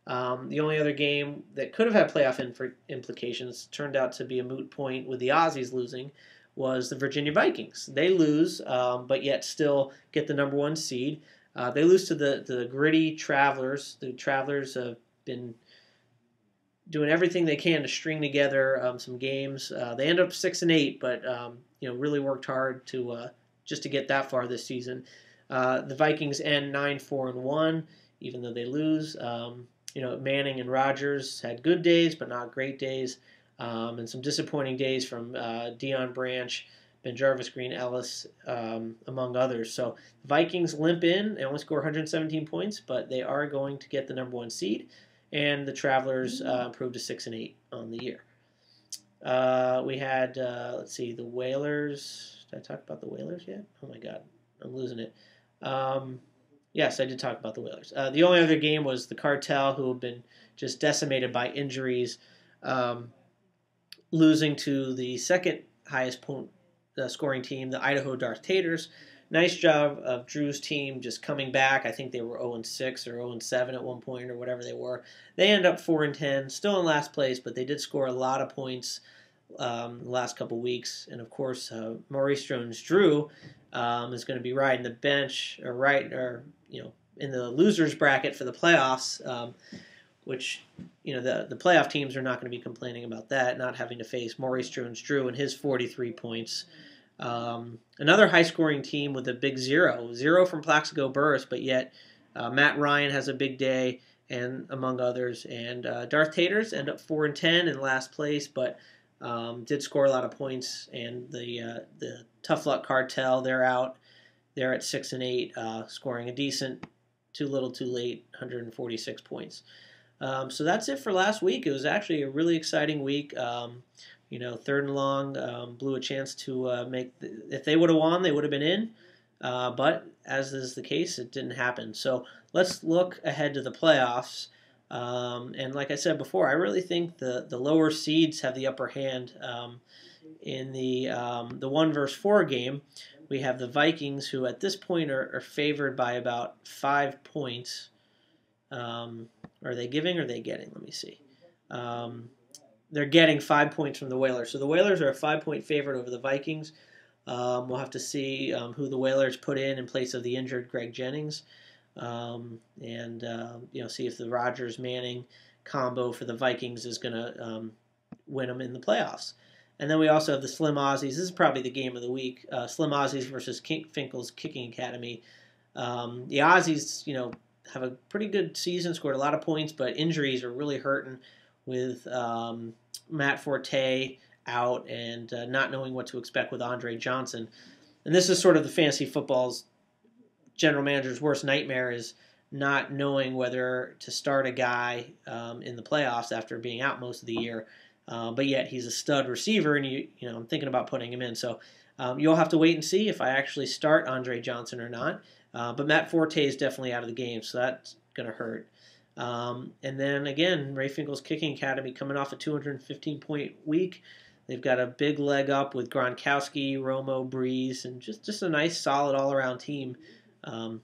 The only other game that could have had playoff implications turned out to be a moot point with the Aussies losing was the Virginia Vikings. They lose, but yet still get the number one seed. They lose to the gritty Travelers. The Travelers have been doing everything they can to string together some games. They end up 6-8, but really worked hard to just to get that far this season. The Vikings end 9-4-1, even though they lose. Manning and Rodgers had good days, but not great days, and some disappointing days from Deion Branch, Ben Jarvis, Green, Ellis, among others. So the Vikings limp in. They only score 117 points, but they are going to get the number one seed. And the Travelers improved to 6-8 on the year. We had, the Whalers. Did I talk about the Whalers yet? Oh my God, I'm losing it. Yes, I did talk about the Whalers. The only other game was the Cartel, who have been just decimated by injuries, losing to the second highest point scoring team, the Idaho Darth Taters. Nice job of Drew's team just coming back. I think they were 0-6 or 0-7 at one point or whatever they were. They end up 4-10, still in last place, but they did score a lot of points the last couple weeks. And of course, Maurice Jones-Drew is going to be riding the bench in the losers bracket for the playoffs, which the playoff teams are not going to be complaining about that, not having to face Maurice Jones-Drew and his 43 points. Another high-scoring team with a big zero from Plaxico Burress, but yet Matt Ryan has a big day, and among others. And Darth Taters end up 4-10 in last place, but did score a lot of points. And the Tough Luck Cartel, they're out. They're at 6-8, scoring a decent, too little, too late, 146 points. So that's it for last week. It was actually a really exciting week. Third and Long blew a chance to if they would have won, they would have been in. But as is the case, it didn't happen. So let's look ahead to the playoffs. And like I said before, I really think the lower seeds have the upper hand. In the 1-4 game, we have the Vikings, who at this point are favored by about 5 points. Are they giving or are they getting? Let me see. They're getting 5 points from the Whalers. So the Whalers are a 5-point favorite over the Vikings. We'll have to see who the Whalers put in place of the injured Greg Jennings. See if the Rodgers-Manning combo for the Vikings is going to win them in the playoffs. And then we also have the Slim Aussies. This is probably the game of the week. Slim Aussies versus Finkel's Kicking Academy. The Aussies, have a pretty good season, scored a lot of points, but injuries are really hurting with Matt Forte out and not knowing what to expect with Andre Johnson. And this is sort of the fantasy football's general manager's worst nightmare, is not knowing whether to start a guy in the playoffs after being out most of the year. But yet he's a stud receiver, and I'm thinking about putting him in. So you'll have to wait and see if I actually start Andre Johnson or not. But Matt Forte is definitely out of the game, so that's going to hurt. And then again, Ray Finkel's Kicking Academy coming off a 215-point week. They've got a big leg up with Gronkowski, Romo, Breeze, and just a nice, solid all-around team,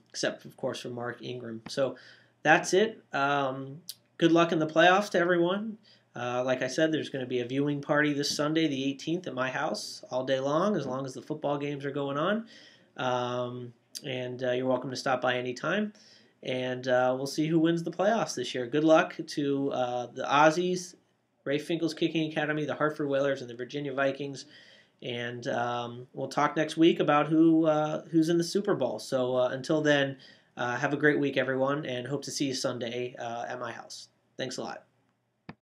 except, of course, for Mark Ingram. So that's it. Good luck in the playoffs to everyone. Like I said, there's going to be a viewing party this Sunday, the 18th, at my house all day long as the football games are going on. And you're welcome to stop by anytime. And we'll see who wins the playoffs this year. Good luck to the Aussies, Ray Finkel's Kicking Academy, the Hartford Whalers, and the Virginia Vikings. And we'll talk next week about who's in the Super Bowl. So until then, have a great week, everyone, and hope to see you Sunday at my house. Thanks a lot.